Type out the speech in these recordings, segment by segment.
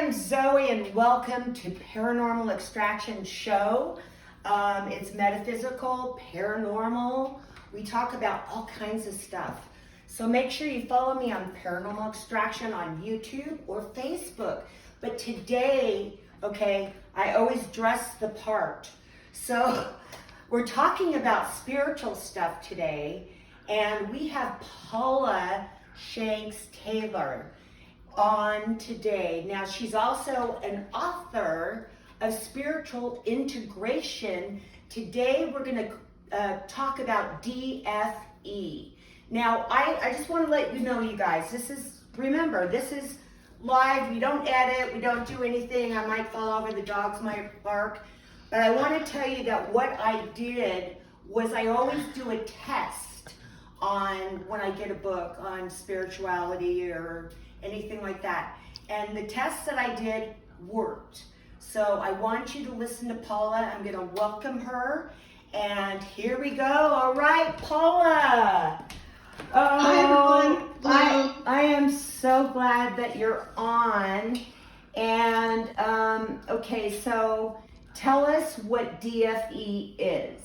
am Zoe, and welcome to Paranormal Extraction Show. It's metaphysical, paranormal. We talk about all kinds of stuff. So make sure you follow me on Paranormal Extraction on YouTube or Facebook. But today, okay, I always dress the part. So we're talking about spiritual stuff today, and we have Paula Taylor on today. Now, she's also an author of spiritual integration. Today, we're going to talk about DFE. Now, I just want to let you know, you guys, remember, this is live. We don't edit. We don't do anything. I might fall over. The dogs might bark. But I want to tell you that what I did was I always do a test on when I get a book on spirituality or anything like that. And the tests that I did worked. So I want you to listen to Paula. I'm going to welcome her. And here we go. All right, Paula. Hi, everyone. I am so glad that you're on. And, okay, so tell us what DFE is.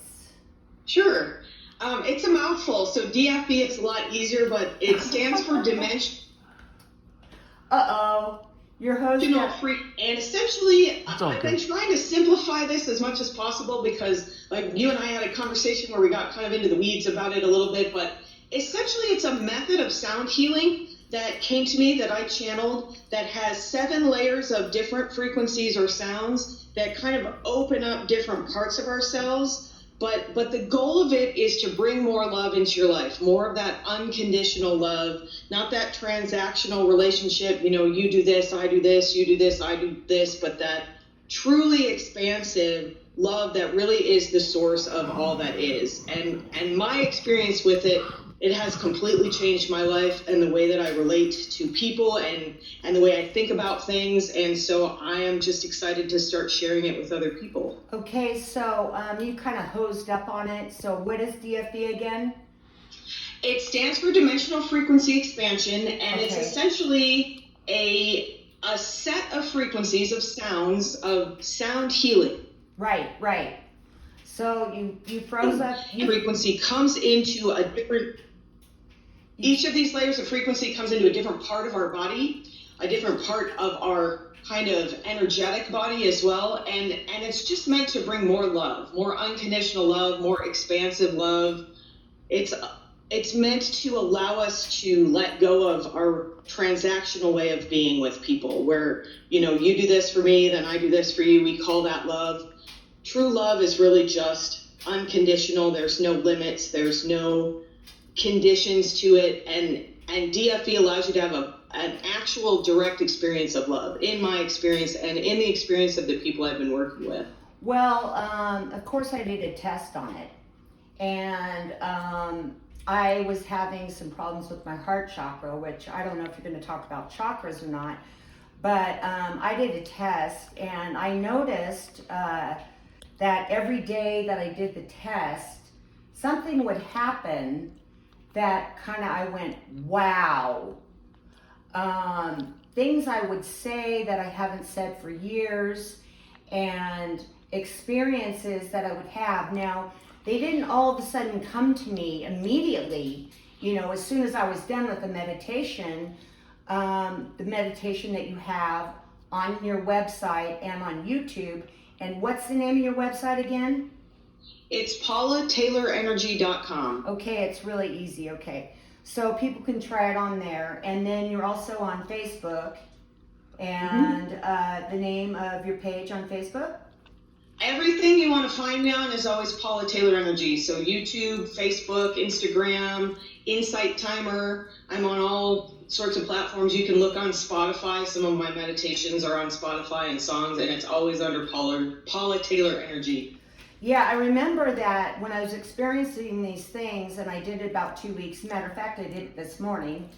Sure. It's a mouthful. So DFE, it's a lot easier, but it stands for dimension. Your host. Free. And essentially, I've been trying to simplify this as much as possible because, like, you and I had a conversation where we got kind of into the weeds about it a little bit, but essentially it's a method of sound healing that came to me that I channeled that has 7 layers of different frequencies or sounds that kind of open up different parts of ourselves. But the goal of it is to bring more love into your life, more of that unconditional love, not that transactional relationship, you do this, I do this, you do this, I do this, but that truly expansive love that really is the source of all that is. And my experience with it has completely changed my life and the way that I relate to people and the way I think about things. And so I am just excited to start sharing it with other people. Okay, so you kind of hosed up on it. So what is DFE again? It stands for Dimensional Frequency Expansion, and It's essentially a set of frequencies of sounds, of sound healing. Right. So you froze up. Frequency comes into a different... Each of these layers of frequency comes into a different part of our body, a different part of our kind of energetic body as well. And it's just meant to bring more love, more unconditional love, more expansive love. It's meant to allow us to let go of our transactional way of being with people where, you do this for me, then I do this for you. We call that love. True love is really just unconditional. There's no limits. There's no conditions to it, and DFE allows you to have an actual direct experience of love, in my experience and in the experience of the people I've been working with. Well, of course I did a test on it, and I was having some problems with my heart chakra, which I don't know if you're going to talk about chakras or not, but I did a test, and I noticed that every day that I did the test, something would happen that kind of, I went, wow. Things I would say that I haven't said for years, and experiences that I would have. Now, they didn't all of a sudden come to me immediately, as soon as I was done with the meditation that you have on your website and on YouTube. And what's the name of your website again? It's paulataylorenergy.com. Okay, it's really easy. Okay, so people can try it on there. And then you're also on Facebook. And the name of your page on Facebook? Everything you want to find me on is always Paula Taylor Energy. So YouTube, Facebook, Instagram, Insight Timer. I'm on all sorts of platforms. You can look on Spotify. Some of my meditations are on Spotify and songs, and it's always under Paula Taylor Energy. Yeah, I remember that when I was experiencing these things, and I did it about 2 weeks. Matter of fact, I did it this morning,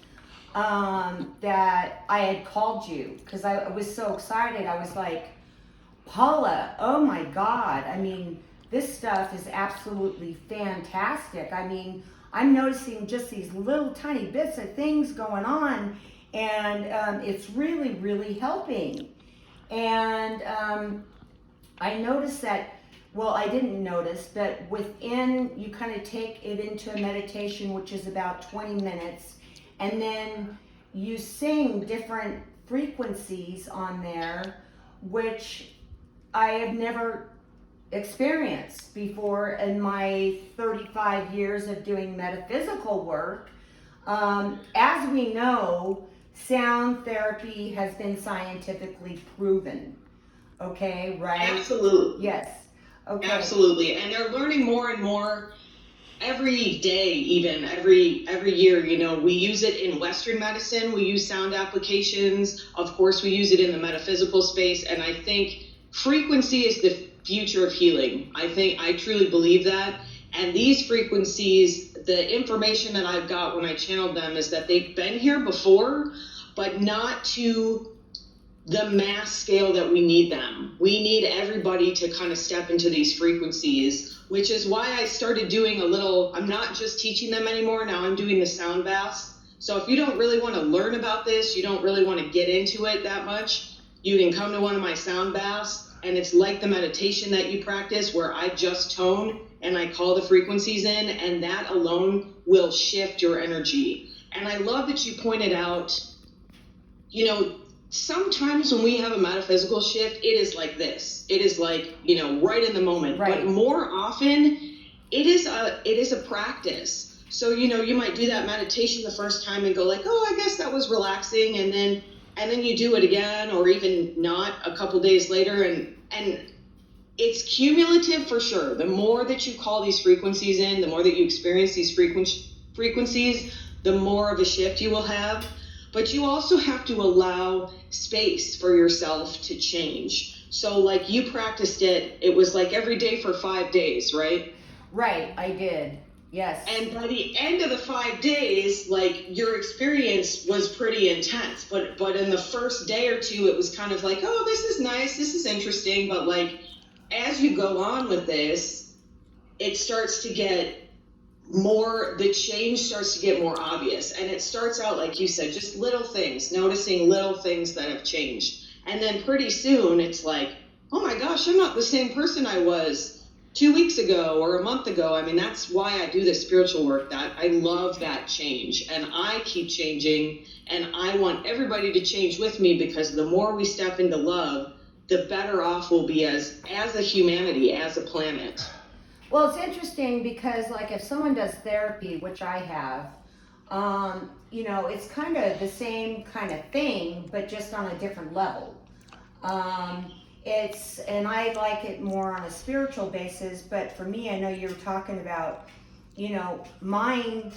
that I had called you because I was so excited. I was like, Paula, oh my God. I mean, this stuff is absolutely fantastic. I mean, I'm noticing just these little tiny bits of things going on, and it's really, really helping. And I noticed that, well, I didn't notice, but within, you kind of take it into a meditation, which is about 20 minutes, and then you sing different frequencies on there, which I have never experienced before in my 35 years of doing metaphysical work. As we know, sound therapy has been scientifically proven. Okay, right? Absolutely. Yes. Okay. Absolutely. And they're learning more and more every day, even every year. You know, we use it in Western medicine. We use sound applications. Of course, we use it in the metaphysical space. And I think frequency is the future of healing. I truly believe that. And these frequencies, the information that I've got when I channeled them is that they've been here before, but not to the mass scale that we need them. We need everybody to kind of step into these frequencies, which is why I started doing I'm not just teaching them anymore. Now I'm doing the sound baths. So if you don't really want to learn about this, you don't really want to get into it that much, you can come to one of my sound baths, and it's like the meditation that you practice where I just tone and I call the frequencies in, and that alone will shift your energy. And I love that you pointed out, you know, sometimes when we have a metaphysical shift, it is like this. It is like, you know, right in the moment. Right. But more often, it is a practice. So, you know, you might do that meditation the first time and go like, oh, I guess that was relaxing. And then you do it again, or even not a couple days later. And it's cumulative for sure. The more that you call these frequencies in, the more that you experience these frequencies, the more of a shift you will have. But you also have to allow space for yourself to change. So like you practiced it was like every day for 5 days, right? Right, I did. Yes. And by the end of the 5 days, like your experience was pretty intense. But in the first day or two, it was kind of like, oh, this is nice, this is interesting. But like as you go on with this, it starts to get the change starts to get more obvious. And it starts out, like you said, just little things, noticing little things that have changed. And then pretty soon it's like, oh my gosh, I'm not the same person I was 2 weeks ago or a month ago. I mean, that's why I do this spiritual work. That I love that change, and I keep changing, and I want everybody to change with me, because the more we step into love, the better off we'll be as a humanity, as a planet. Well, it's interesting because, like, if someone does therapy, which I have, you know, it's kind of the same kind of thing, but just on a different level. And I like it more on a spiritual basis, but for me, I know you were talking about, you know, mine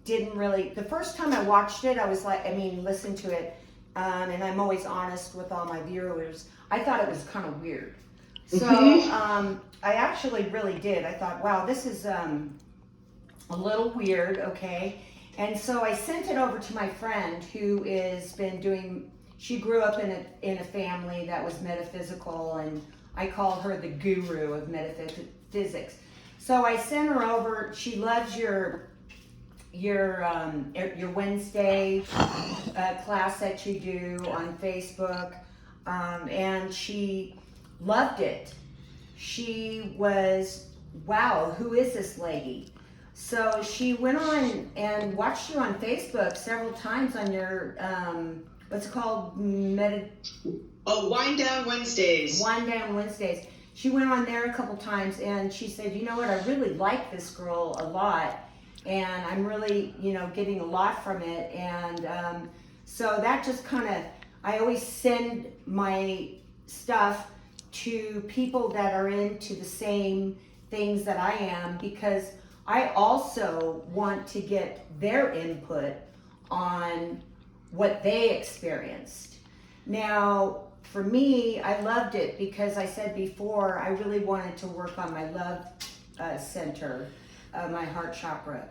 didn't really, the first time I watched it, I was like, listened to it, and I'm always honest with all my viewers, I thought it was kind of weird. So, I actually really did. I thought, wow, this is a little weird, okay? And so I sent it over to my friend who has been doing, she grew up in a family that was metaphysical, and I call her the guru of metaphysics. So I sent her over. She loves your Wednesday class that you do on Facebook, and she loved it. She was, wow, who is this lady? So she went on and watched you on Facebook several times on your, what's it called? Wind Down Wednesdays. Wind Down Wednesdays. She went on there a couple times, and she said, you know what, I really like this girl a lot, and I'm really, you know, getting a lot from it. And so that just kind of, I always send my stuff to people that are into the same things that I am, because I also want to get their input on what they experienced. Now, for me, I loved it because I said before, I really wanted to work on my love center, my heart chakra.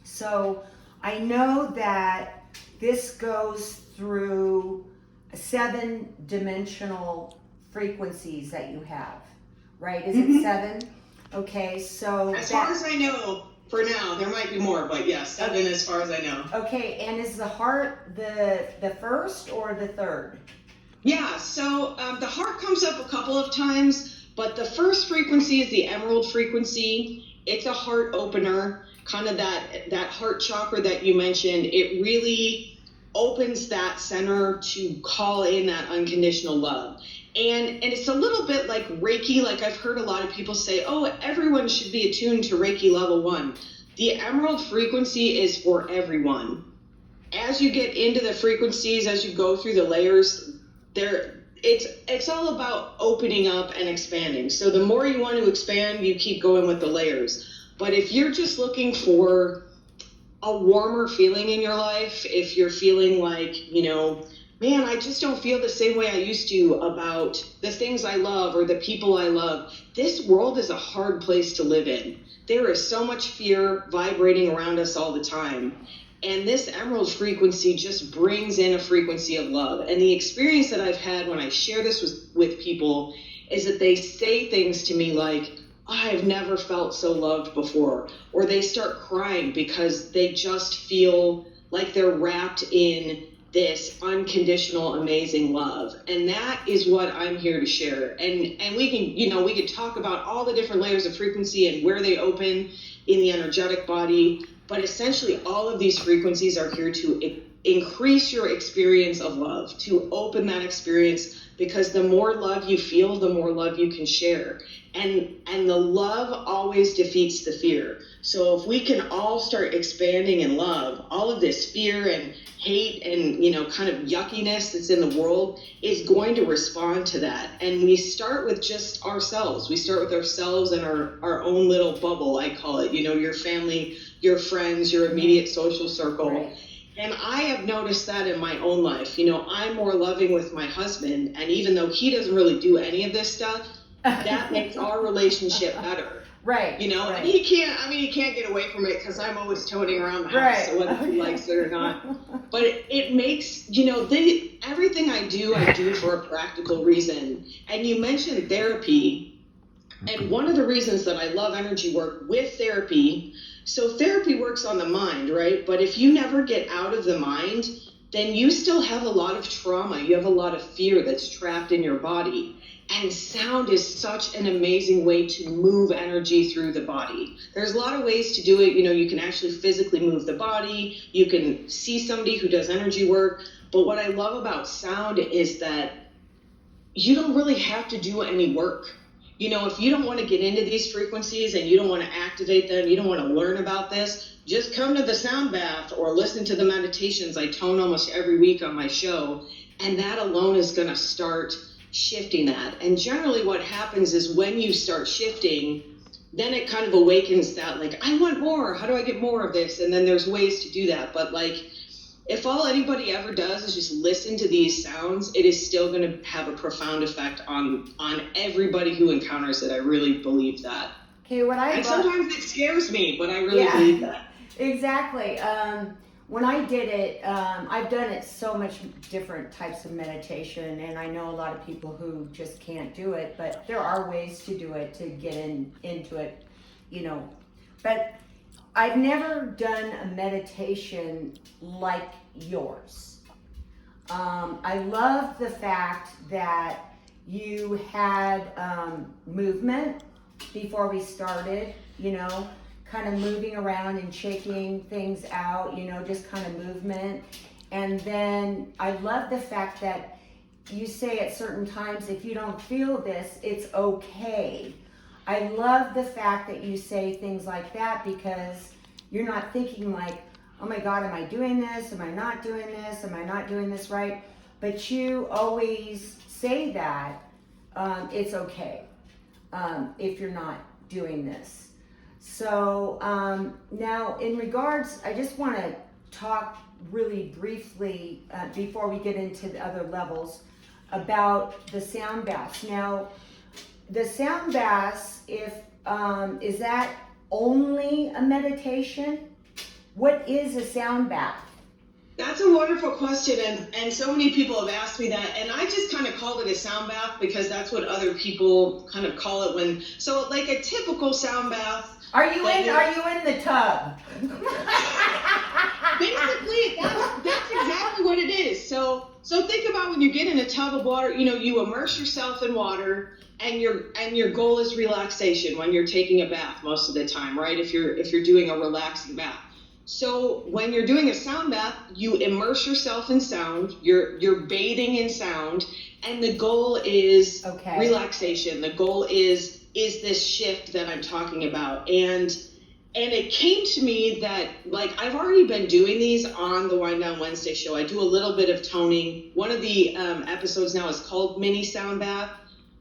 So I know that this goes through 7-dimensional frequencies that you have, right? Is it 7? Okay, so as far as I know, for now, there might be more, but yeah, 7 as far as I know. Okay, and is the heart the first or the third? Yeah, so the heart comes up a couple of times, but the first frequency is the emerald frequency. It's a heart opener, kind of that heart chakra that you mentioned. It really opens that center to call in that unconditional love. And it's a little bit like Reiki. Like I've heard a lot of people say, oh, everyone should be attuned to Reiki level 1. The emerald frequency is for everyone. As you get into the frequencies, as you go through the layers, it's all about opening up and expanding. So the more you want to expand, you keep going with the layers. But if you're just looking for a warmer feeling in your life, if you're feeling like, man, I just don't feel the same way I used to about the things I love or the people I love, this world is a hard place to live in. There is so much fear vibrating around us all the time. And this emerald frequency just brings in a frequency of love. And the experience that I've had when I share this with people is that they say things to me like, I've never felt so loved before. Or they start crying because they just feel like they're wrapped in this unconditional, amazing love. And that is what I'm here to share. And we can talk about all the different layers of frequency and where they open in the energetic body. But essentially, all of these frequencies are here to increase your experience of love, to open that experience, because the more love you feel, the more love you can share. And the love always defeats the fear. So if we can all start expanding in love, all of this fear and hate and, kind of yuckiness that's in the world is going to respond to that. And we start with just ourselves. We start with ourselves and our own little bubble, I call it, your family, your friends, your immediate social circle. Right. And I have noticed that in my own life. I'm more loving with my husband, and even though he doesn't really do any of this stuff, that makes our relationship better. Right. Right. And he can't get away from it because I'm always toting around the house, right. So whether he likes it or not. But it makes, everything I do for a practical reason. And you mentioned therapy. And one of the reasons that I love energy work with therapy, so therapy works on the mind, right? But if you never get out of the mind, then you still have a lot of trauma. You have a lot of fear that's trapped in your body. And sound is such an amazing way to move energy through the body. There's a lot of ways to do it. You can actually physically move the body. You can see somebody who does energy work. But what I love about sound is that you don't really have to do any work. If you don't want to get into these frequencies and you don't want to activate them, you don't want to learn about this, just come to the sound bath or listen to the meditations I tone almost every week on my show. And that alone is going to start shifting that. And generally what happens is when you start shifting, then it kind of awakens that, like, I want more. How do I get more of this? And then there's ways to do that. But if all anybody ever does is just listen to these sounds, it is still going to have a profound effect on everybody who encounters it. I really believe that. Okay, sometimes it scares me, but I really believe that. Exactly. When I did it, I've done it so much different types of meditation, and I know a lot of people who just can't do it, but there are ways to do it, to get into it, But I've never done a meditation like yours. I love the fact that you had movement before we started, kind of moving around and shaking things out, just kind of movement. And then I love the fact that you say at certain times, if you don't feel this, it's okay. I love the fact that you say things like that, because you're not thinking like, oh my God, am I doing this? Am I not doing this? Am I not doing this right? But you always say that it's okay if you're not doing this. So now in regards, I just want to talk really briefly before we get into the other levels about the sound baths. Now, the sound baths, is that only a meditation? What is a sound bath? That's a wonderful question, and so many people have asked me that, and I just kind of called it a sound bath because that's what other people kind of call it so like a typical sound bath. Are you in the tub? Basically, that's exactly what it is. So think about when you get in a tub of water, you immerse yourself in water, and your goal is relaxation when you're taking a bath most of the time, right? If you're doing a relaxing bath. So when you're doing a sound bath, you immerse yourself in sound, you're bathing in sound, and the goal is relaxation. The goal is this shift that I'm talking about. And it came to me that, like, I've already been doing these on the Wind Down Wednesday show. I do a little bit of toning. One of the episodes now is called Mini Sound Bath.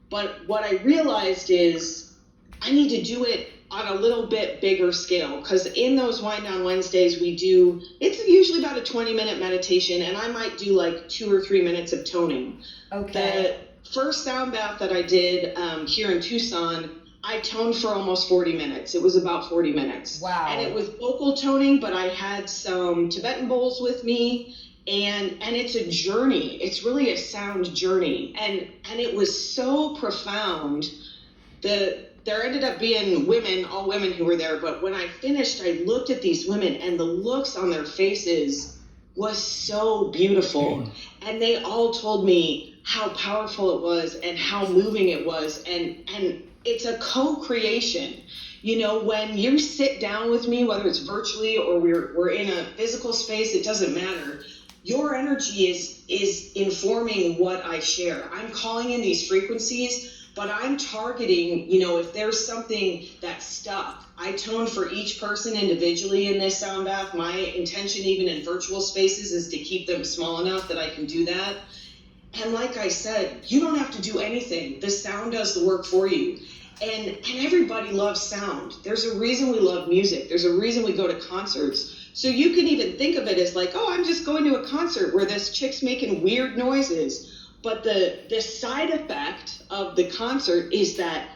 But what I realized is I need to do it on a little bit bigger scale, because in those Wind Down Wednesdays it's usually about a 20-minute meditation, and I might do like 2 or 3 minutes of toning. Okay. The first sound bath that I did here in Tucson, I toned for almost 40 minutes. It was about 40 minutes. Wow. And it was vocal toning, but I had some Tibetan bowls with me, and it's a journey. It's really a sound journey. And it was so profound. There ended up being all women who were there, but when I finished, I looked at these women, and the looks on their faces was so beautiful. And they all told me how powerful it was and how moving it was. And it's a co-creation. When you sit down with me, whether it's virtually or we're in a physical space, it doesn't matter. Your energy is informing what I share. I'm calling in these frequencies, but I'm targeting, if there's something that's stuck. I tone for each person individually in this sound bath. My intention, even in virtual spaces, is to keep them small enough that I can do that. And like I said, you don't have to do anything. The sound does the work for you. And everybody loves sound. There's a reason we love music. There's a reason we go to concerts. So you can even think of it as like, oh, I'm just going to a concert where this chick's making weird noises. But the side effect of the concert is that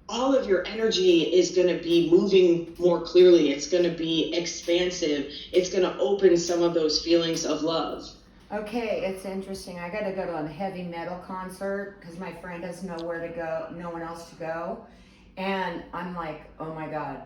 all of your energy is going to be moving more clearly. It's going to be expansive. It's going to open some of those feelings of love. Okay, it's interesting. I got to go to a heavy metal concert because my friend doesn't know where to go, no one else to go. And I'm like, oh my God.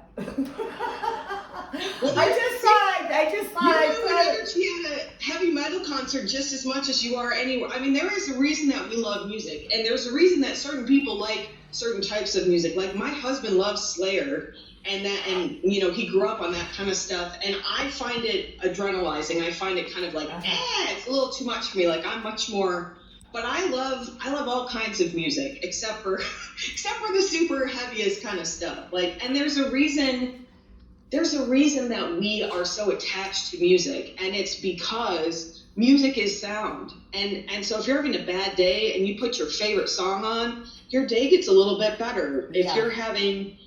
Well, I just thought energy at a heavy metal concert just as much as you are anywhere. I mean, there is a reason that we love music, and there's a reason that certain people like certain types of music. Like my husband loves Slayer, and he grew up on that kind of stuff, and I find it adrenalizing. I find it kind of like, it's a little too much for me. Like I'm much more. But I love all kinds of music, except for the super heaviest kind of stuff. Like, and there's a reason that we are so attached to music, and it's because music is sound. And so if you're having a bad day and you put your favorite song on, your day gets a little bit better. If you're having,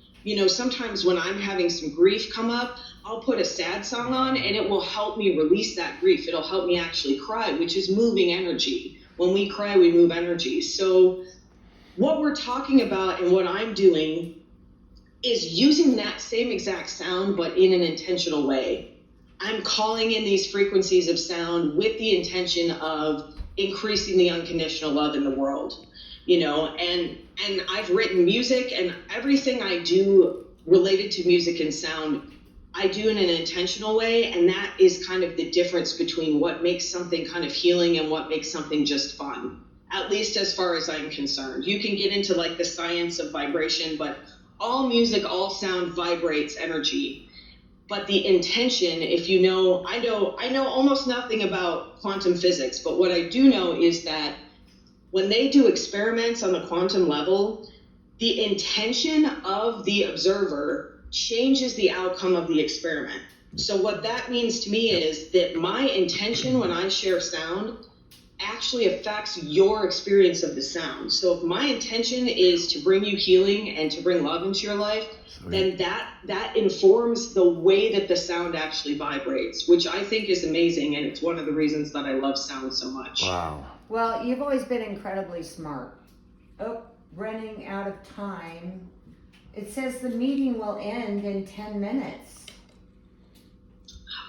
sometimes when I'm having some grief come up, I'll put a sad song on, and it will help me release that grief. It'll help me actually cry, which is moving energy. When we cry, we move energy. So what we're talking about and what I'm doing is using that same exact sound, but in an intentional way. I'm calling in these frequencies of sound with the intention of increasing the unconditional love in the world, and I've written music, and everything I do related to music and sound, I do in an intentional way, and that is kind of the difference between what makes something kind of healing and what makes something just fun, at least as far as I'm concerned. You can get into like the science of vibration, but all music, all sound vibrates energy. But the intention, I know almost nothing about quantum physics, but what I do know is that when they do experiments on the quantum level, the intention of the observer changes the outcome of the experiment. So what that means to me is that my intention when I share sound actually affects your experience of the sound. So if my intention is to bring you healing and to bring love into your life, then that informs the way that the sound actually vibrates, which I think is amazing, and it's one of the reasons that I love sound so much. Wow. Well, you've always been incredibly smart. Oh, running out of time. It says the meeting will end in 10 minutes.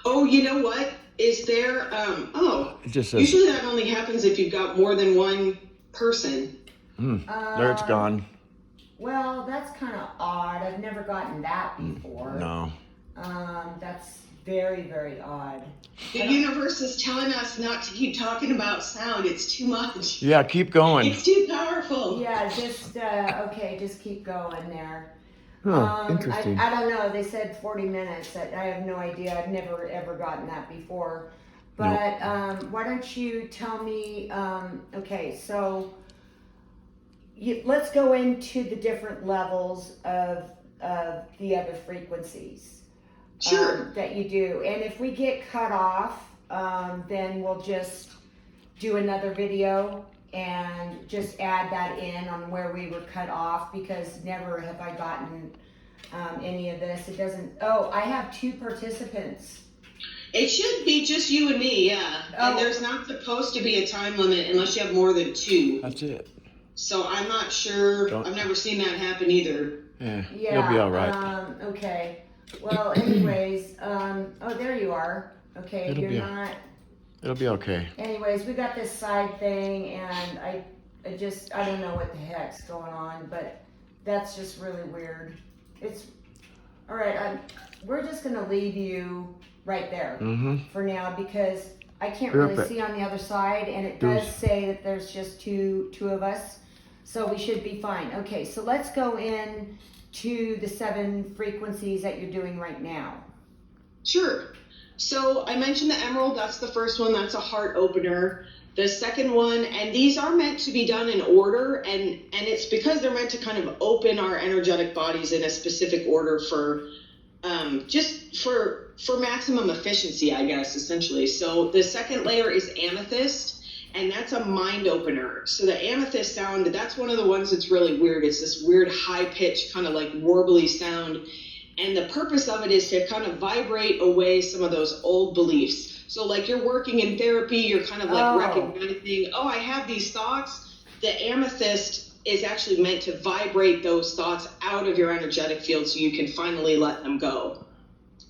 Oh, you know what? Is there, It just says, usually that only happens if you've got more than one person. there it's gone. Well, that's kind of odd. I've never gotten that before. No. That's very, very odd. The universe is telling us not to keep talking about sound. It's too much. Yeah, keep going. It's too powerful. Yeah, just, okay, just keep going there. Huh, interesting. I don't know. They said 40 minutes. I have no idea. I've never ever gotten that before. But why don't you tell me, okay, so let's go into the different levels of the other frequencies. Sure. That you do. And if we get cut off, then we'll just do another video and just add that in on where we were cut off, because never have I gotten any of this. It doesn't, oh, I have 2 participants. It should be just you and me, yeah. Oh. And there's not supposed to be a time limit unless you have more than 2. That's it. So I'm not sure. I've never seen that happen either. Yeah, Yeah, you'll be all right. Okay. Well, anyways, oh, there you are. Okay, It'll be okay. Anyways, we got this side thing, and I don't know what the heck's going on, but that's just really weird. It's all right. We're just gonna leave you right there for now, because I can't really see on the other side, and it does say that there's just two of us, so we should be fine. Okay, so let's go in to the 7 frequencies that you're doing right now. Sure. So I mentioned the emerald. That's the first one. That's a heart opener. The second one, and these are meant to be done in order, and it's because they're meant to kind of open our energetic bodies in a specific order for just for maximum efficiency, I guess, essentially. So the second layer is amethyst, and that's a mind opener. So the amethyst sound, that's one of the ones that's really weird. It's this weird high pitched kind of like warbly sound. And the purpose of it is to kind of vibrate away some of those old beliefs. So like you're working in therapy, you're kind of like recognizing, oh, I have these thoughts. The amethyst is actually meant to vibrate those thoughts out of your energetic field so you can finally let them go.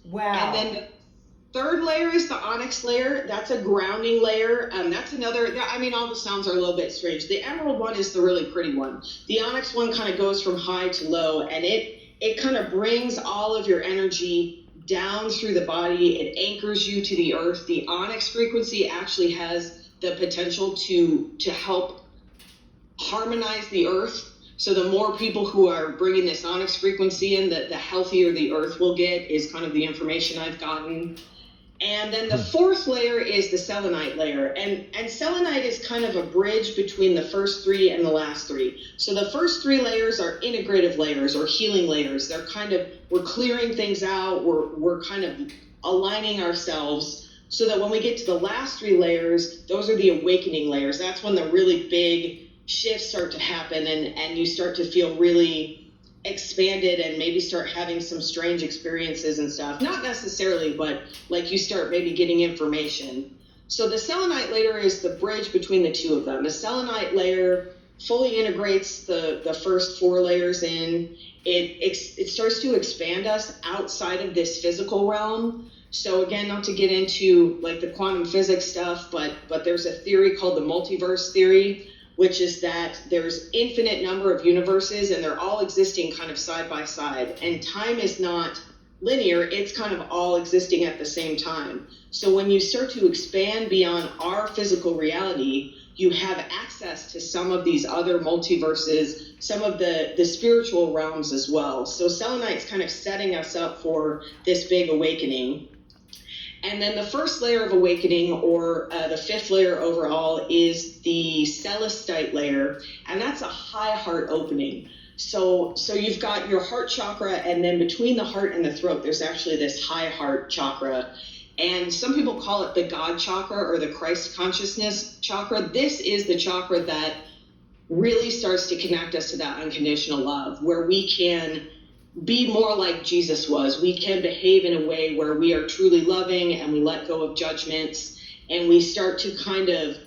Wow. And then the third layer is the onyx layer. That's a grounding layer. That's another, I mean, all the sounds are a little bit strange. The emerald one is the really pretty one. The onyx one kind of goes from high to low, and it kind of brings all of your energy down through the body. It anchors you to the earth. The onyx frequency actually has the potential to help harmonize the earth. So the more people who are bringing this onyx frequency in, the healthier the earth will get, is kind of the information I've gotten. And then the fourth layer is the selenite layer. And selenite is kind of a bridge between the first 3 and the last 3. So the first 3 layers are integrative layers or healing layers. They're kind of, we're clearing things out. We're kind of aligning ourselves so that when we get to the last 3 layers, those are the awakening layers. That's when the really big shifts start to happen, and you start to feel really expanded and maybe start having some strange experiences and stuff. Not necessarily, but like you start maybe getting information. So the selenite layer is the bridge between the 2 of them. The selenite layer fully integrates the first 4 layers in. It starts to expand us outside of this physical realm. So again, not to get into like the quantum physics stuff, but there's a theory called the multiverse theory, which is that there's infinite number of universes and they're all existing kind of side by side. And time is not linear, it's kind of all existing at the same time. So when you start to expand beyond our physical reality, you have access to some of these other multiverses, some of the spiritual realms as well. So selenite's kind of setting us up for this big awakening. And then the first layer of awakening, or the 5th layer overall, is the celestite layer, and that's a high heart opening. So you've got your heart chakra, and then between the heart and the throat, there's actually this high heart chakra. And some people call it the God chakra or the Christ consciousness chakra. This is the chakra that really starts to connect us to that unconditional love, where we can be more like Jesus was. We can behave in a way where we are truly loving and we let go of judgments, and we start to kind of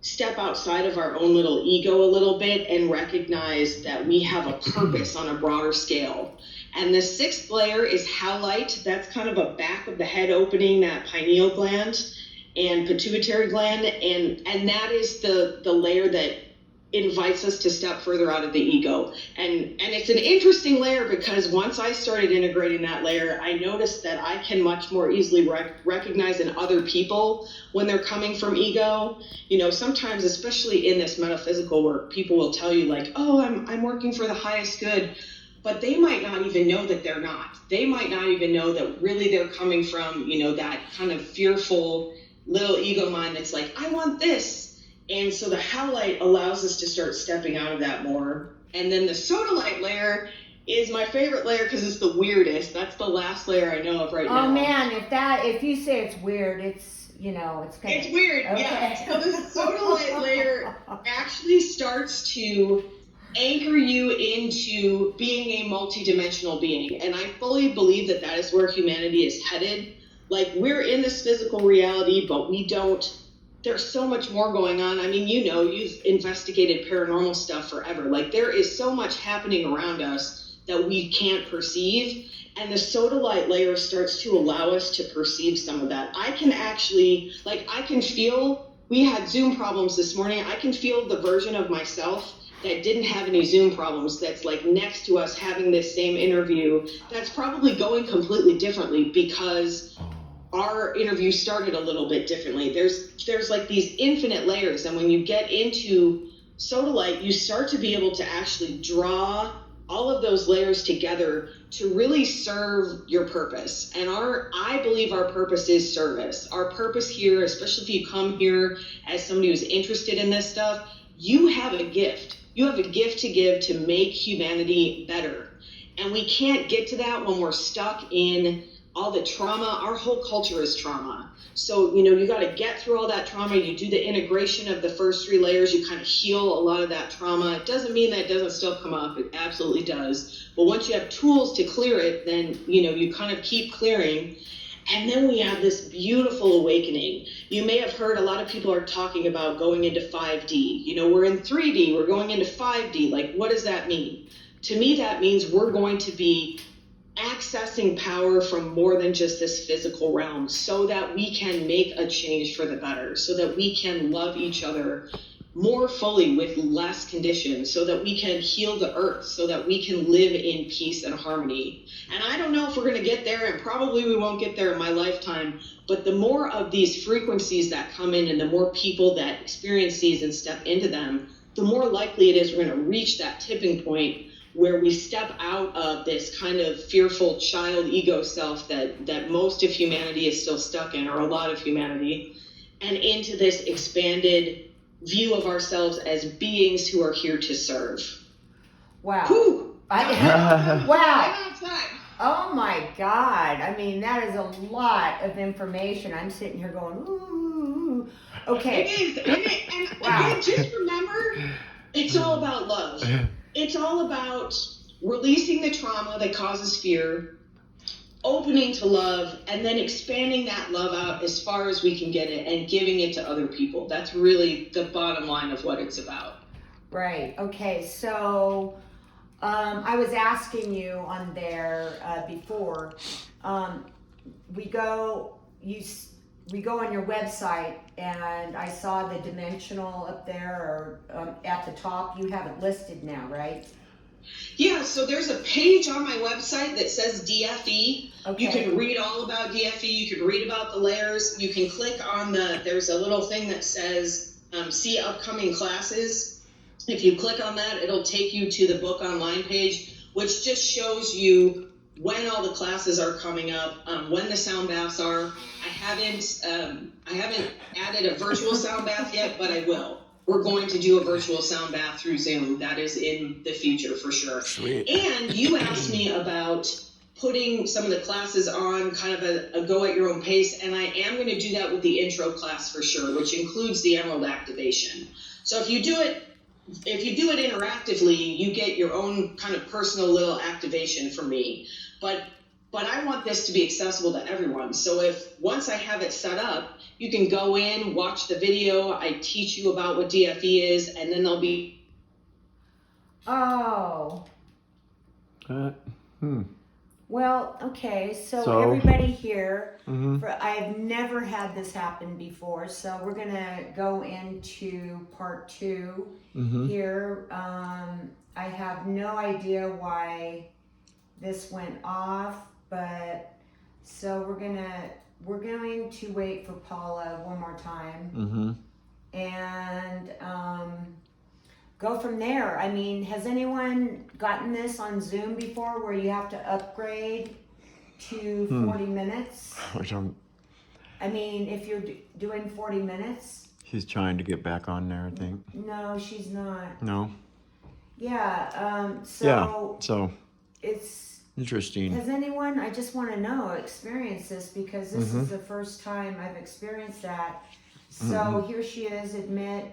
step outside of our own little ego a little bit and recognize that we have a purpose on a broader scale. And the 6th layer is howlite. That's kind of a back of the head opening, that pineal gland and pituitary gland. And that is the layer that invites us to step further out of the ego. And it's an interesting layer, because once I started integrating that layer, I noticed that I can much more easily recognize in other people when they're coming from ego. You know, sometimes, especially in this metaphysical work, people will tell you like, oh, I'm working for the highest good, but they might not even know that they're not. They might not even know that really they're coming from, you know, that kind of fearful little ego mind that's like, I want this. And so the Howlite allows us to start stepping out of that more. And then the Sodalite layer is my favorite layer because it's the weirdest. That's the last layer I know of right now. Oh man, if you say it's weird, it's, you know, it's kind of... It's weird, okay. Yeah. So this Sodalite layer actually starts to anchor you into being a multidimensional being. And I fully believe that that is where humanity is headed. Like, we're in this physical reality, but we don't... There's so much more going on. I mean, you know, you've investigated paranormal stuff forever. Like, there is so much happening around us that we can't perceive. And the Sodalite layer starts to allow us to perceive some of that. I can actually, like, I can feel, we had Zoom problems this morning. I can feel the version of myself that didn't have any Zoom problems, that's like next to us having this same interview, that's probably going completely differently because our interview started a little bit differently. There's like these infinite layers, and when you get into Sodalite, you start to be able to actually draw all of those layers together to really serve your purpose. And I believe our purpose is service. Our purpose here, especially if you come here as somebody who's interested in this stuff, you have a gift. You have a gift to give to make humanity better. And we can't get to that when we're stuck in all the trauma. Our whole culture is trauma. So, you know, you got to get through all that trauma. You do the integration of the first 3 layers. You kind of heal a lot of that trauma. It doesn't mean that it doesn't still come up. It absolutely does. But once you have tools to clear it, then, you know, you kind of keep clearing. And then we have this beautiful awakening. You may have heard a lot of people are talking about going into 5D. You know, we're in 3D. We're going into 5D. Like, what does that mean? To me, that means we're going to be accessing power from more than just this physical realm, so that we can make a change for the better, so that we can love each other more fully with less conditions, so that we can heal the earth, so that we can live in peace and harmony. And I don't know if we're going to get there, and probably we won't get there in my lifetime, but the more of these frequencies that come in and the more people that experience these and step into them, the more likely it is we're going to reach that tipping point where we step out of this kind of fearful child ego self that most of humanity is still stuck in, or a lot of humanity, and into this expanded view of ourselves as beings who are here to serve. Wow. Whew. Wow. Oh my God. I mean, that is a lot of information. I'm sitting here going, ooh. Okay. It is. And wow. Again, just remember, it's all about love. It's all about releasing the trauma that causes fear, opening to love, and then expanding that love out as far as we can get it and giving it to other people. That's really the bottom line of what it's about. Right. Okay. So I was asking you on there before. We go on your website, and I saw the dimensional up there, or at the top. You have it listed now, right? Yeah, so there's a page on my website that says DFE. Okay. You can read all about DFE. You can read about the layers. You can click on there's a little thing that says see upcoming classes. If you click on that, it'll take you to the book online page, which just shows you when all the classes are coming up, when the sound baths are. I haven't added a virtual sound bath yet, but I will. We're going to do a virtual sound bath through Zoom. That is in the future for sure. Sweet. And you asked me about putting some of the classes on kind of a go at your own pace, and I am going to do that with the intro class for sure, which includes the emerald activation. So if you do it interactively, you get your own kind of personal little activation from me. But I want this to be accessible to everyone. So if once I have it set up, you can go in, watch the video. I teach you about what DFE is, and then there'll be. Oh. Well, okay, so So- everybody here, Mm-hmm. I've never had this happen before, so we're gonna go into part 2 Mm-hmm. here. I have no idea why this went off, but so we're going to wait for Paula one more time Mm-hmm. and go from there. I mean, has anyone gotten this on Zoom before where you have to upgrade to 40 minutes? Which I mean, if you're doing 40 minutes. he's trying to get back on there, I think. No, she's not. No? Yeah, so Yeah, so it's, interesting. has anyone, I just want to know, experienced this because this Mm-hmm. is the first time I've experienced that. So here she is, admit.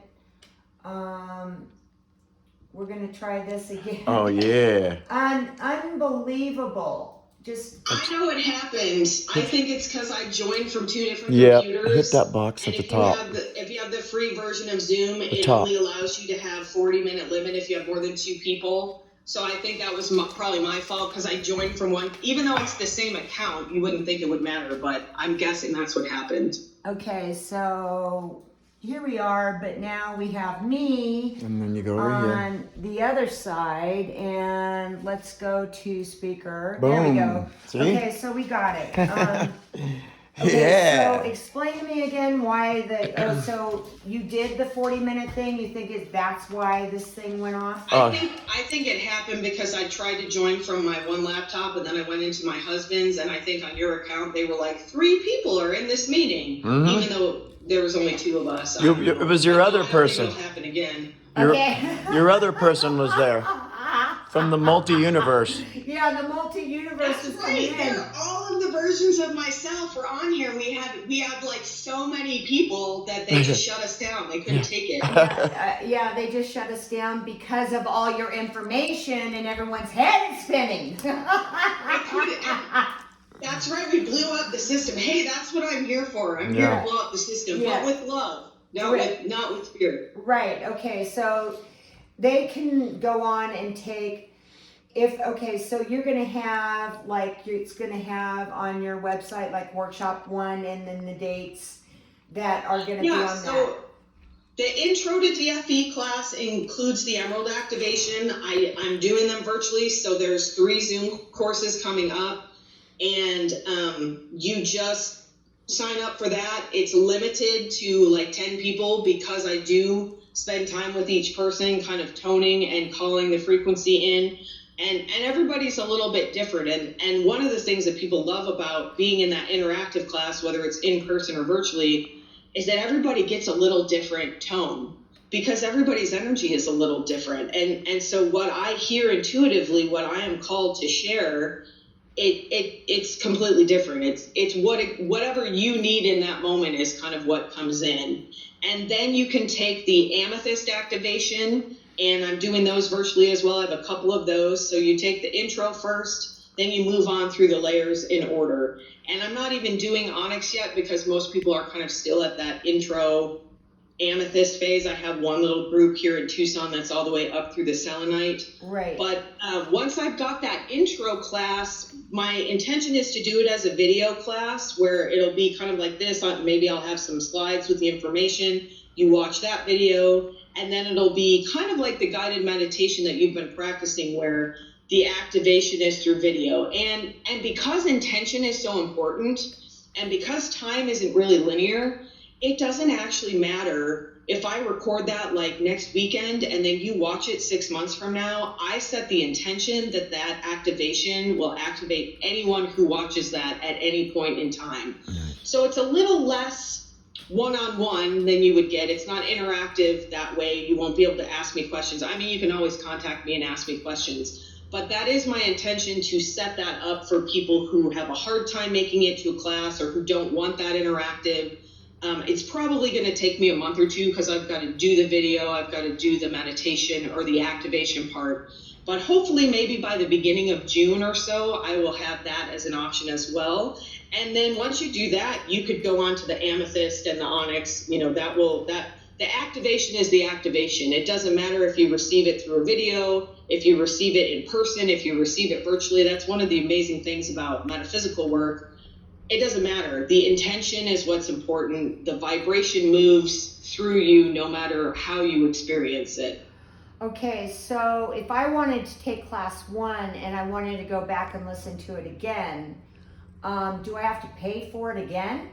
We're going to try this again. Oh, yeah. Unbelievable. Just I know what happened. I think it's because I joined from 2 different Yep, computers. hit that box And at the if top. if you have the free version of Zoom, it top. only allows you to have 40-minute limit if you have more than 2 people. So I think that was probably my fault because I joined from one. Even though it's the same account, you wouldn't think it would matter, but I'm guessing that's what happened. okay, so here we are, but now we have me And then you go over here. on the other side, and let's go to speaker. There we Boom. go. See? Okay, so we got it. Okay, Yeah. so explain to me again why so you did the 40-minute thing. You think that's why this thing went off? I think it happened because I tried to join from my one laptop and then I went into my husband's, and I think on your account they were like 3 people are in this meeting, even though there was only 2 of us. It was your other person. It'll happen again. Your other person was there from the multi-universe. Yeah, the multi-universe That's is coming right. in. All of the versions of myself were on here. We had like so many people that they just shut us down. They couldn't take it. Yeah, they just shut us down because of all your information and everyone's head is spinning. That's right. We blew up the system. Hey, that's what I'm here for. I'm here to blow up the system, but with love, not with fear. Right. Okay. So they can go on and take. So you're going to have it's going to have on your website like workshop 1 and then the dates that are going to be on that. The intro to DFE class includes the Emerald activation. I'm doing them virtually, so there's 3 Zoom courses coming up, and you just sign up for that. It's limited to like 10 people because I do spend time with each person, kind of toning and calling the frequency in. And everybody's a little bit different. And one of the things that people love about being in that interactive class, whether it's in person or virtually, is that everybody gets a little different tone because everybody's energy is a little different. And so what I hear intuitively, what I am called to share, it's completely different. It's whatever you need in that moment is kind of what comes in. And then you can take the amethyst activation, and I'm doing those virtually as well. I have a couple of those. So you take the intro first, then you move on through the layers in order. And I'm not even doing onyx yet because most people are kind of still at that intro amethyst phase. I have one little group here in Tucson that's all the way up through the selenite. Right. But once I've got that intro class, my intention is to do it as a video class where it'll be kind of like this. Maybe I'll have some slides with the information. You watch that video. And then it'll be kind of like the guided meditation that you've been practicing where the activation is through video. And because intention is so important and because time isn't really linear, it doesn't actually matter if I record that like next weekend and then you watch it 6 months from now. I set the intention that activation will activate anyone who watches that at any point in time. So it's a little less one-on-one than you would get. It's not interactive that way. You won't be able to ask me questions. I mean, you can always contact me and ask me questions, but that is my intention to set that up for people who have a hard time making it to a class or who don't want that interactive. It's probably going to take me a month or 2 because I've got to do the video, I've got to do the meditation or the activation part, but hopefully maybe by the beginning of June or so, I will have that as an option as well. And then once you do that, you could go on to the amethyst and the onyx. You know, the activation is the activation. It doesn't matter if you receive it through a video, if you receive it in person, if you receive it virtually. That's one of the amazing things about metaphysical work. It doesn't matter. The intention is what's important. The vibration moves through you no matter how you experience it. Okay, so if I wanted to take class 1 and I wanted to go back and listen to it again, do I have to pay for it again?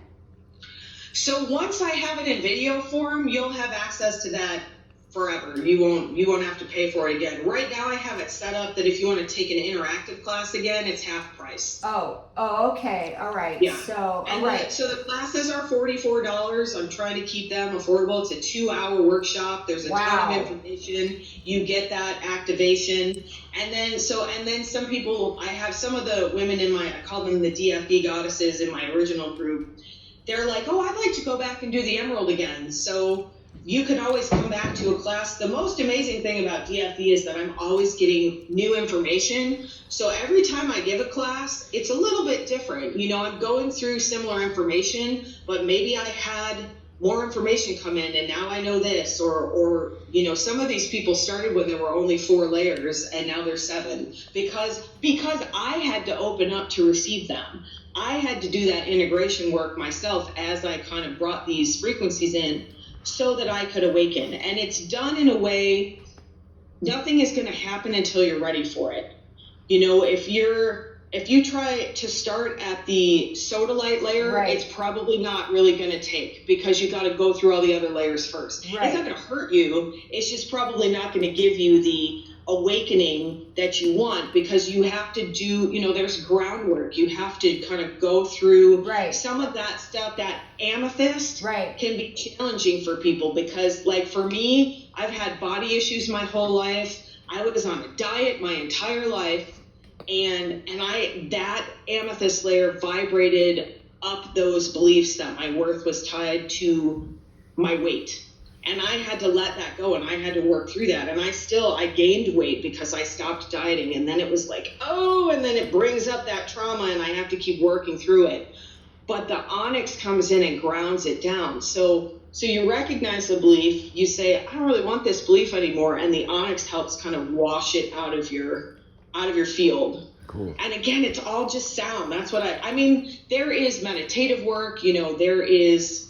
So once I have it in video form, you'll have access to that forever. You won't have to pay for it again. Right now I have it set up that if you want to take an interactive class again, it's half price. Oh, okay, all right. Yeah. So, And all right. so the classes are $44. I'm trying to keep them affordable. It's a 2-hour workshop. There's a ton of information. You get that activation. And then some people, I have some of the women I call them the DFB goddesses in my original group. They're like, oh, I'd like to go back and do the Emerald again. So you can always come back to a class. The most amazing thing about DFB is that I'm always getting new information. So every time I give a class, it's a little bit different. I'm going through similar information, but maybe I had more information come in and now I know this, or some of these people started when there were only 4 layers and now there's 7 because I had to open up to receive them. I had to do that integration work myself as I kind of brought these frequencies in so that I could awaken. And it's done in a way, nothing is going to happen until you're ready for it. If you try to start at the Sodalite layer, right. It's probably not really going to take because you got to go through all the other layers first. Right. It's not going to hurt you. It's just probably not going to give you the awakening that you want because you have to do, there's groundwork. You have to kind of go through some of that stuff. That amethyst can be challenging for people because, like, for me, I've had body issues my whole life. I was on a diet my entire life. And that amethyst layer vibrated up those beliefs that my worth was tied to my weight. And I had to let that go and I had to work through that. And I gained weight because I stopped dieting. And then it was like, and then it brings up that trauma and I have to keep working through it. But the onyx comes in and grounds it down. So you recognize the belief, you say, I don't really want this belief anymore. And the onyx helps kind of wash it out of your field. Cool. And again, it's all just sound. That's what I mean, there is meditative work, there is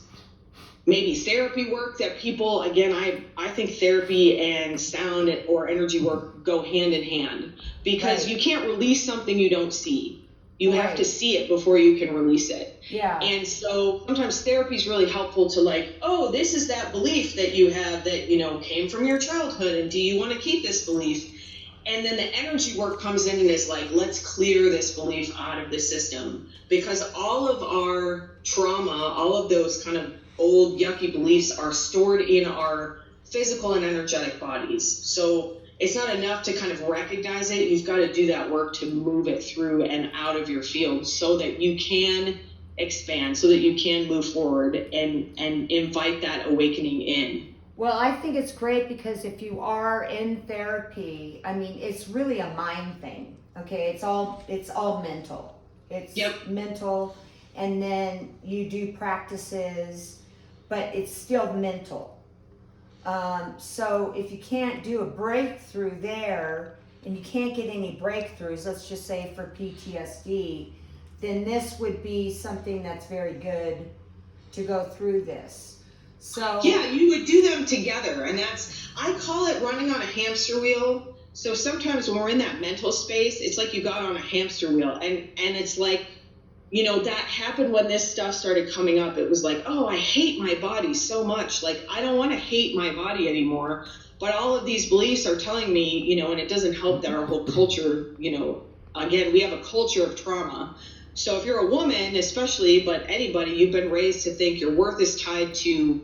maybe therapy work that people, again, I think therapy and sound or energy work go hand in hand because you can't release something you don't see. You have to see it before you can release it. Yeah. And so sometimes therapy is really helpful to this is that belief that you have that, came from your childhood. And do you want to keep this belief? And then the energy work comes in and is like, let's clear this belief out of the system because all of our trauma, all of those kind of old yucky beliefs are stored in our physical and energetic bodies. So it's not enough to kind of recognize it. You've got to do that work to move it through and out of your field so that you can expand, so that you can move forward and invite that awakening in. Well, I think it's great because if you are in therapy, it's really a mind thing. Okay, it's all mental. It's mental, and then you do practices, but it's still mental. So if you can't do a breakthrough there, and you can't get any breakthroughs, let's just say for PTSD, then this would be something that's very good to go through this. So yeah, you would do them together, and I call it running on a hamster wheel. So sometimes when we're in that mental space, it's like you got on a hamster wheel, and it's like, that happened when this stuff started coming up. It was like, I hate my body so much. Like, I don't want to hate my body anymore. But all of these beliefs are telling me, and it doesn't help that our whole culture, again, we have a culture of trauma. So if you're a woman, especially, but anybody, you've been raised to think your worth is tied to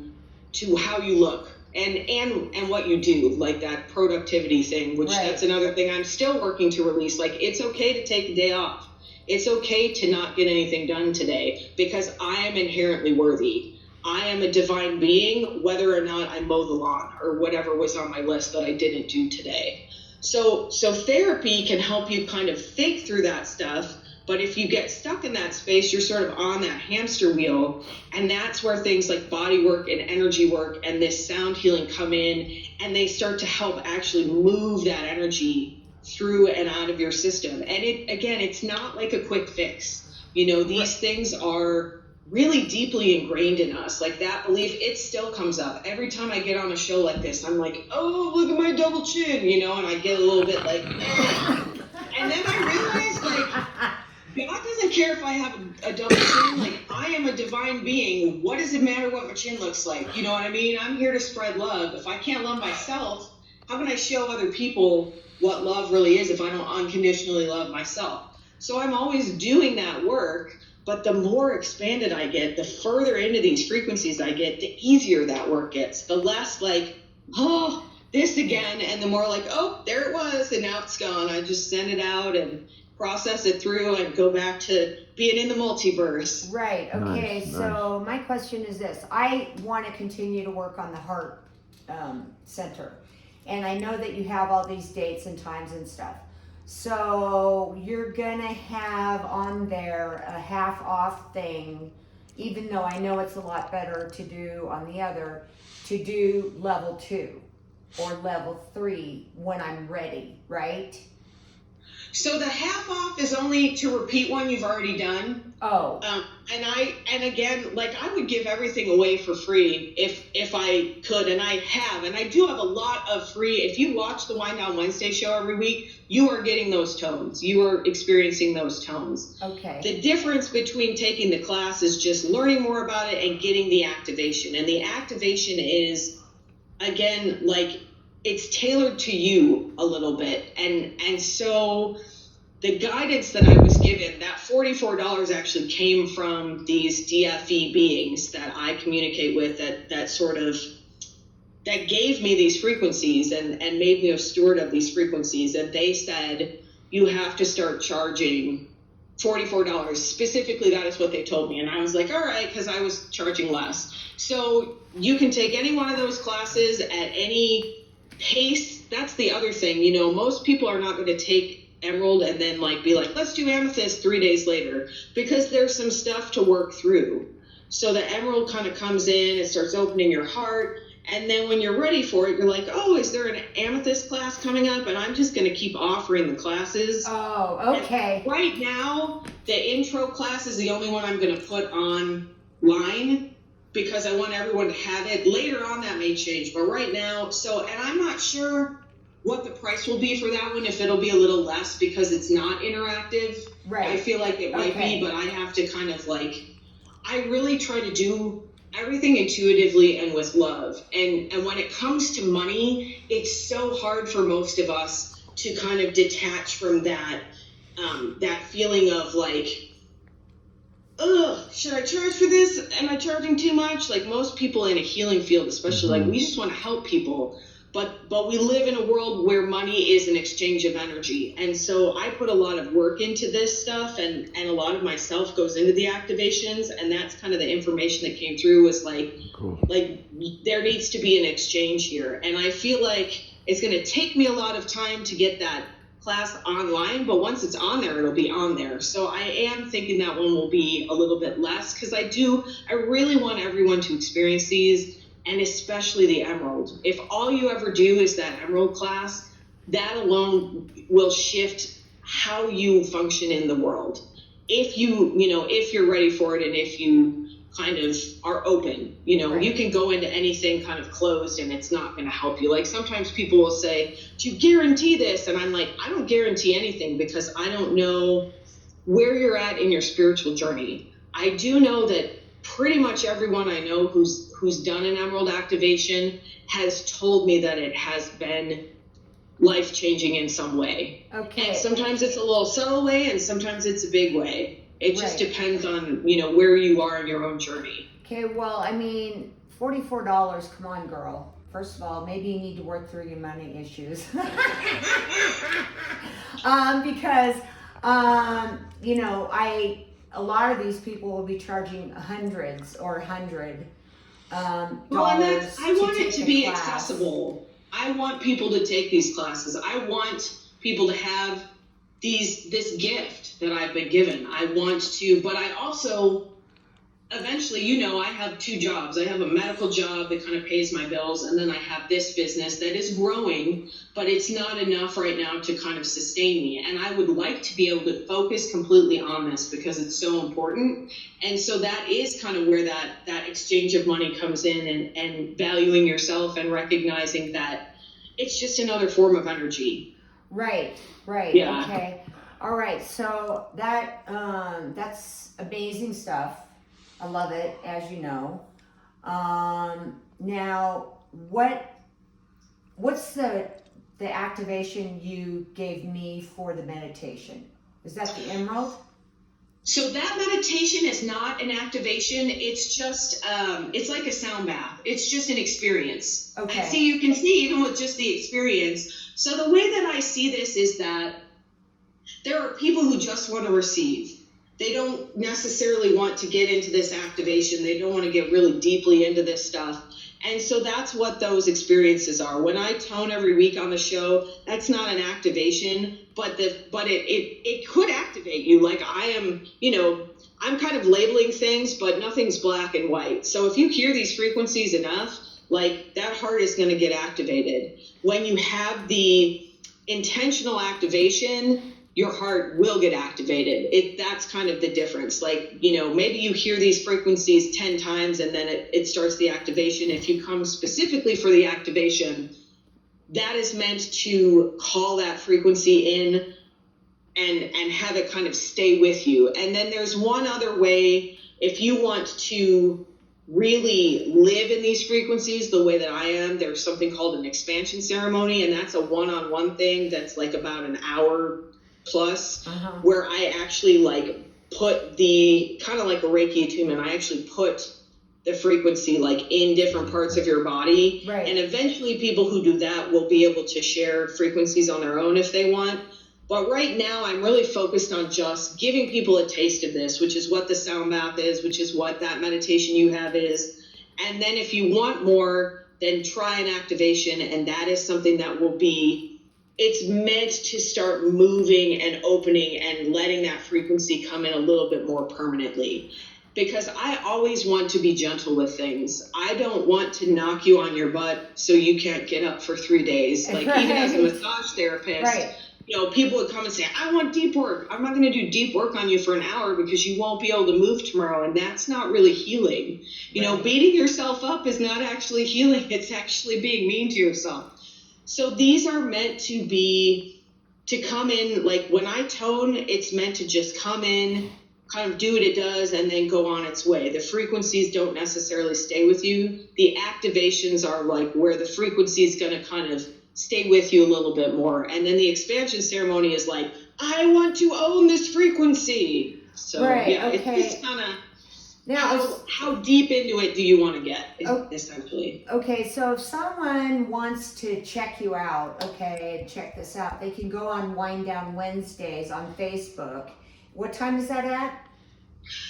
how you look and what you do, like that productivity thing, which that's another thing I'm still working to release. Like, it's okay to take a day off. It's okay to not get anything done today because I am inherently worthy. I am a divine being, whether or not I mow the lawn or whatever was on my list that I didn't do today. So therapy can help you kind of think through that stuff But if you get stuck in that space, you're sort of on that hamster wheel. And that's where things like body work and energy work and this sound healing come in, and they start to help actually move that energy through and out of your system. And it's not like a quick fix. These things are really deeply ingrained in us. Like that belief, it still comes up. Every time I get on a show like this, I'm like, oh, look at my double chin, and I get a little bit like, eh. And then I realize, like, God doesn't care if I have a double chin. Like, I am a divine being. What does it matter what my chin looks like? You know what I mean? I'm here to spread love. If I can't love myself, how can I show other people what love really is if I don't unconditionally love myself? So I'm always doing that work. But the more expanded I get, the further into these frequencies I get, the easier that work gets. The less like, oh, this again, and the more like, oh, there it was, and now it's gone. I just send it out and process it through and go back to being in the multiverse. Right. Okay. Nice, So my question is this: I want to continue to work on the heart center, and I know that you have all these dates and times and stuff. So you're gonna have on there a half off thing, even though I know it's a lot better to do on the other, to do level 2 or level 3 when I'm ready, right? So the half off is only to repeat one you've already done. Oh. And again, like I would give everything away for free if I could, and I have, and I do have a lot of free. If you watch the Wind Down Wednesday show every week, you are getting those tones. You are experiencing those tones. Okay. The difference between taking the class is just learning more about it and getting the activation. And the activation is, again, like it's tailored to you a little bit. And so the guidance that I was given, that $44 actually came from these DFE beings that I communicate with that gave me these frequencies and made me a steward of these frequencies. And they said, you have to start charging $44. Specifically, that is what they told me. And I was like, all right, because I was charging less. So you can take any one of those classes at any pace. That's the other thing. Most people are not going to take Emerald and then be like, let's do Amethyst 3 days later, because there's some stuff to work through. So the Emerald kind of comes in, it starts opening your heart. And then when you're ready for it, you're like, oh, is there an Amethyst class coming up? And I'm just going to keep offering the classes. Oh, okay. And right now, the intro class is the only one I'm going to put online because I want everyone to have it. Later on, that may change. But right now, and I'm not sure what the price will be for that one, if it'll be a little less because it's not interactive. Right. I feel like it might be, but I have to kind of I really try to do everything intuitively and with love. And when it comes to money, it's so hard for most of us to kind of detach from that, that feeling of ugh, should I charge for this? Am I charging too much? Like most people in a healing field, especially, we just want to help people. But we live in a world where money is an exchange of energy. And so I put a lot of work into this stuff, and a lot of myself goes into the activations. And that's kind of the information that came through was cool. There needs to be an exchange here. And I feel like it's going to take me a lot of time to get that class online, but once it's on there, it'll be on there. So I am thinking that one will be a little bit less because I really want everyone to experience these. And especially the Emerald. If all you ever do is that Emerald class, that alone will shift how you function in the world. If if you're ready for it and if you kind of are open, Right. You can go into anything kind of closed and it's not going to help you. Like sometimes people will say, do you guarantee this? And I'm like, I don't guarantee anything because I don't know where you're at in your spiritual journey. I do know that pretty much everyone I know who's done an Emerald activation has told me that it has been life-changing in some way. Okay. And sometimes it's a little subtle way and sometimes it's a big way. It just Right. depends on, where you are in your own journey. Okay, well, I mean, $44, come on, girl. First of all, maybe you need to work through your money issues. Because, a lot of these people will be charging hundreds or $100 Well, and dollars I want it take to a be class. accessible. I want people to take these classes. I want people to have this gift that I've been given. I want to, but I also eventually, I have 2 jobs. I have a medical job that kind of pays my bills, and then I have this business that is growing, but it's not enough right now to kind of sustain me. And I would like to be able to focus completely on this because it's so important. And so that is kind of where that exchange of money comes in, and valuing yourself and recognizing that it's just another form of energy. Right. Yeah. Okay. All right. So that's amazing stuff. I love it, as you know. Now, what's the activation you gave me for the meditation? Is that the emerald? So that meditation is not an activation. It's just, it's like a sound bath. It's just an experience. Okay. And you can see even with just the experience. So the way that I see this is that there are people who just want to receive. They don't necessarily want to get into this activation. They don't want to get really deeply into this stuff. And so that's what those experiences are. When I tone every week on the show, that's not an activation, but it could activate you. Like I am, I'm kind of labeling things, but nothing's black and white. So if you hear these frequencies enough, like that heart is going to get activated. When you have the intentional activation, your heart will get activated. That's kind of the difference. Like, maybe you hear these frequencies 10 times and then it starts the activation. If you come specifically for the activation, that is meant to call that frequency in and have it kind of stay with you. And then there's one other way, if you want to really live in these frequencies the way that I am, there's something called an expansion ceremony, and that's a one-on-one thing that's like about an hour plus, where I actually like put the kind of like a Reiki attunement. I actually put the frequency like in different parts of your body. Right. And eventually people who do that will be able to share frequencies on their own if they want. But right now I'm really focused on just giving people a taste of this, which is what the sound bath is, which is what that meditation you have is. And then if you want more, then try an activation. And that is something that will be, it's meant to start moving and opening and letting that frequency come in a little bit more permanently. Because I always want to be gentle with things. I don't want to knock you on your butt so you can't get up for 3 days. Like even as a massage therapist, people would come and say, I want deep work. I'm not going to do deep work on you for an hour because you won't be able to move tomorrow. And that's not really healing. Beating yourself up is not actually healing. It's actually being mean to yourself. So these are meant to come in, like when I tone, it's meant to just come in, kind of do what it does, and then go on its way. The frequencies don't necessarily stay with you. The activations are like where the frequency is going to kind of stay with you a little bit more. And then the expansion ceremony is like, I want to own this frequency. So It's just kind of, how deep into it do you want to get, essentially? Okay, so if someone wants to check you out, check this out, they can go on Wind Down Wednesdays on Facebook. What time is that at?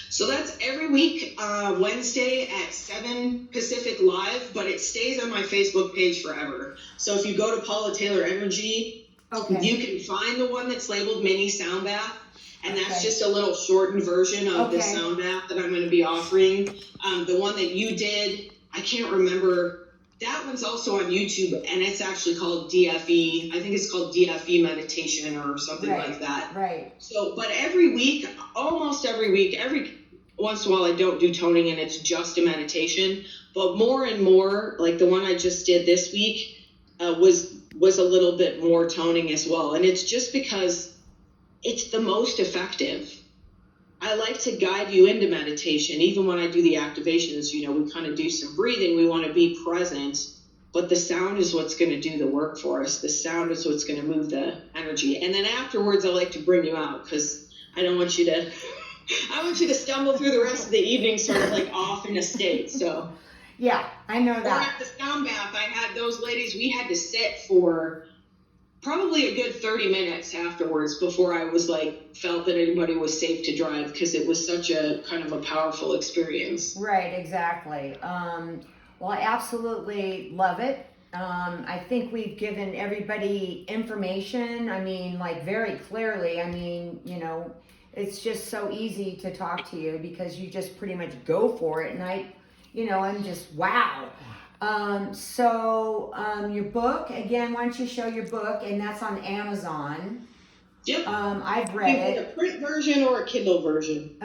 So that's every week, Wednesday at 7 Pacific Live, but it stays on my Facebook page forever. So if you go to Paula Taylor Energy, you can find the one that's labeled Mini Sound Bath. And that's just a little shortened version of the sound bath that I'm going to be offering. The one that you did, I can't remember. That one's also on YouTube, and it's actually called DFE. I think it's called DFE meditation or something like that. Right. So, but every week, almost every week, every once in a while I don't do toning and it's just a meditation. But more and more, like the one I just did this week, was a little bit more toning as well. And it's just because it's the most effective. I like to guide you into meditation. Even when I do the activations, we kind of do some breathing. We want to be present, but the sound is what's going to do the work for us. The sound is what's going to move the energy. And then afterwards, I like to bring you out because I don't want you to stumble through the rest of the evening sort of like off in a state. So yeah, I know that. Or at the sound bath, I had those ladies, we had to sit for probably a good 30 minutes afterwards before I was felt that anybody was safe to drive, because it was such a kind of a powerful experience. Right, exactly. Well, I absolutely love it. I think we've given everybody information. I mean, like very clearly. I mein, it's just so easy to talk to you because you just pretty much go for it. And I'm just wow. Your book, again, why don't you show your book? And that's on Amazon. Yep. I've read it. A print version or a Kindle version.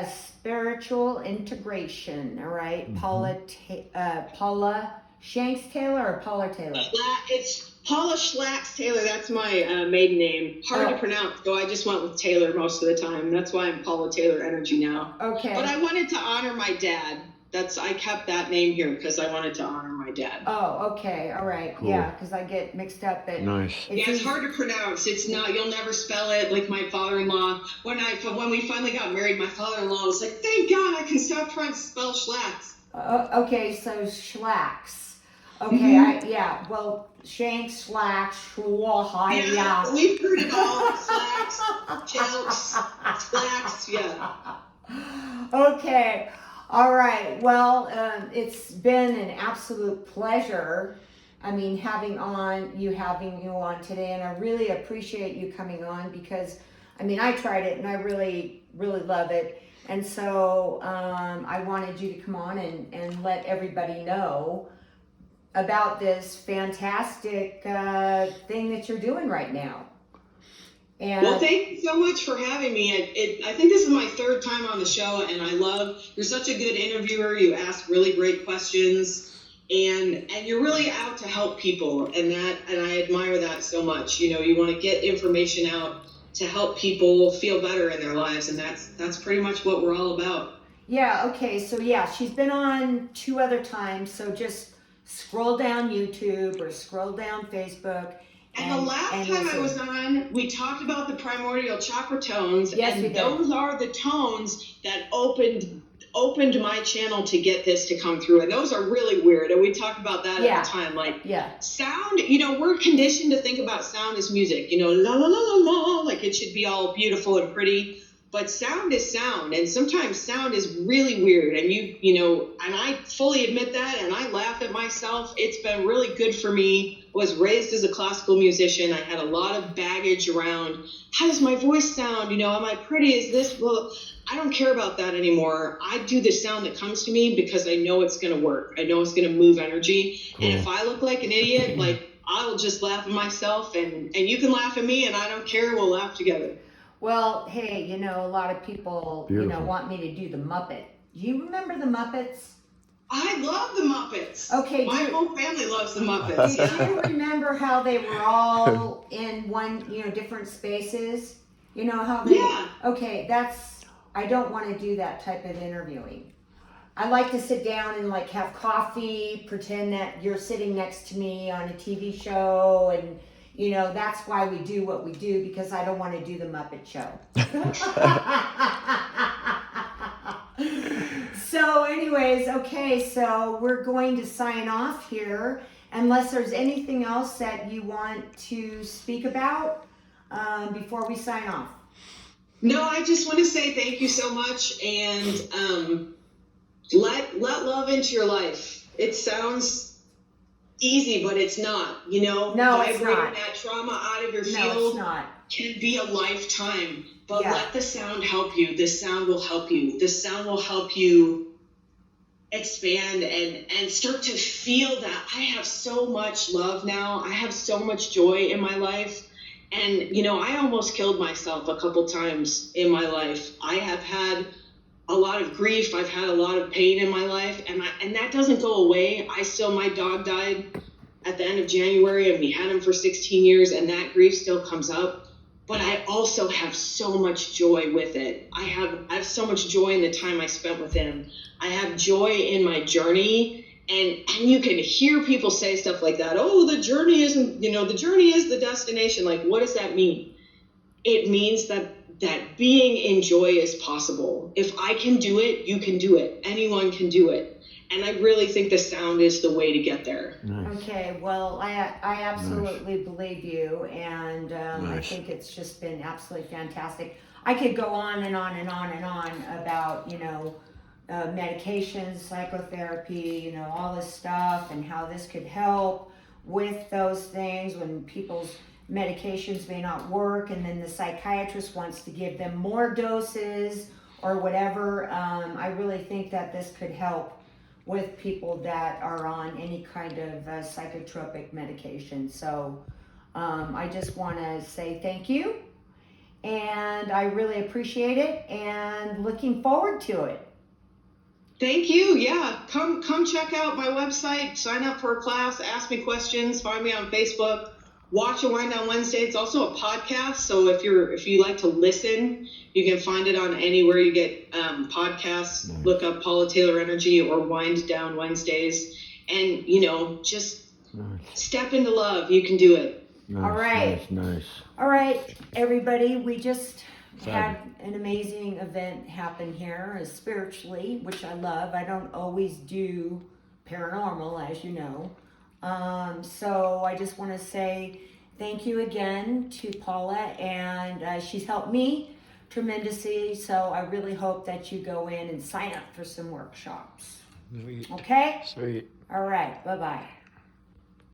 Spiritual Integration, all right? Mm-hmm. Paula Shanks Taylor or Paula Taylor? It's Paula Schlax Taylor. That's my maiden name. Hard to pronounce, so I just went with Taylor most of the time. That's why I'm Paula Taylor Energy now. Okay. But I wanted to honor my dad. I kept that name here because I wanted to honor my dad. Oh, okay, all right, cool. Yeah, because I get mixed up. But nice. It's hard to pronounce. It's not. You'll never spell it like my father-in-law. When we finally got married, my father-in-law was like, "Thank God I can stop trying to spell Schlax." Okay, so Schlax. Okay, well, Shanks, Schlax, Schwahaya. Yeah, we've heard it all. Slacks, Chelks, Slacks, yeah. Okay. All right. Well, it's been an absolute pleasure. I mean, having you on today, and I really appreciate you coming on because, I mean, I tried it and I really, really love it. And so I wanted you to come on and let everybody know about this fantastic thing that you're doing right now. Well, thank you so much for having me. I think this is my third time on the show, and you're such a good interviewer. You ask really great questions, and you're really out to help people, and I admire that so much. You want to get information out to help people feel better in their lives, and that's pretty much what we're all about. Yeah, okay, so she's been on 2 other times, so just scroll down YouTube or scroll down Facebook. And the last time I was on, we talked about the primordial chakra tones, yes, and those are the tones that opened my channel to get this to come through. And those are really weird. And we talked about that at the time. Sound, we're conditioned to think about sound as music, la la la la la, like it should be all beautiful and pretty. But sound is sound, and sometimes sound is really weird. And and I fully admit that, and I laugh at myself. It's been really good for me. Was raised as a classical musician. I had a lot of baggage around, how does my voice sound? Am I pretty? Is this? Well, I don't care about that anymore. I do the sound that comes to me because I know it's going to work. I know it's going to move energy. Cool. And if I look like an idiot, I'll just laugh at myself, and you can laugh at me, and I don't care. We'll laugh together. Well, hey, a lot of people, want me to do the Muppet. Do you remember the Muppets? I love the Muppets. Okay. My whole family loves the Muppets. Did you remember how they were all in one, different spaces? How they... Yeah. Okay, I don't want to do that type of interviewing. I like to sit down and have coffee, pretend that you're sitting next to me on a TV show, and that's why we do what we do, because I don't want to do the Muppet Show. So anyways, okay, so we're going to sign off here, unless there's anything else that you want to speak about before we sign off. No, I just want to say thank you so much, and let love into your life. It sounds easy, but it's not. No, it's not. That trauma out of your field, no, it's not. Can be a lifetime. But let the sound help you. The sound will help you. The sound will help you expand and start to feel that I have so much love now. I have so much joy in my life. And, I almost killed myself a couple times in my life. I have had a lot of grief. I've had a lot of pain in my life. And that doesn't go away. My dog died at the end of January, and we had him for 16 years, and that grief still comes up. But I also have so much joy with it. I have so much joy in the time I spent with him. I have joy in my journey, and you can hear people say stuff like that. Oh, the journey isn't, the journey is the destination. Like, what does that mean? It means that being in joy is possible. If I can do it, you can do it. Anyone can do it. And I really think the sound is the way to get there. Nice. Okay, well, I absolutely believe you, and I think it's just been absolutely fantastic. I could go on and on and on and on about, medications, psychotherapy, all this stuff, and how this could help with those things when people's medications may not work, and then the psychiatrist wants to give them more doses or whatever. I really think that this could help with people that are on any kind of psychotropic medication. So I just want to say thank you, and I really appreciate it and looking forward to it. Thank you. Yeah, come check out my website, sign up for a class, ask me questions, find me on Facebook. Watch a Wind Down Wednesday. It's also a podcast, so if you like to listen, you can find it on anywhere you get podcasts. Nice. Look up Paula Taylor Energy or Wind Down Wednesdays, and just step into love. You can do it. Nice, all right, nice. All right, everybody. We just had an amazing event happen here, spiritually, which I love. I don't always do paranormal, as you know. So I just want to say thank you again to Paula, and she's helped me tremendously. So I really hope that you go in and sign up for some workshops. Sweet. Okay? Sweet. All right. Bye-bye.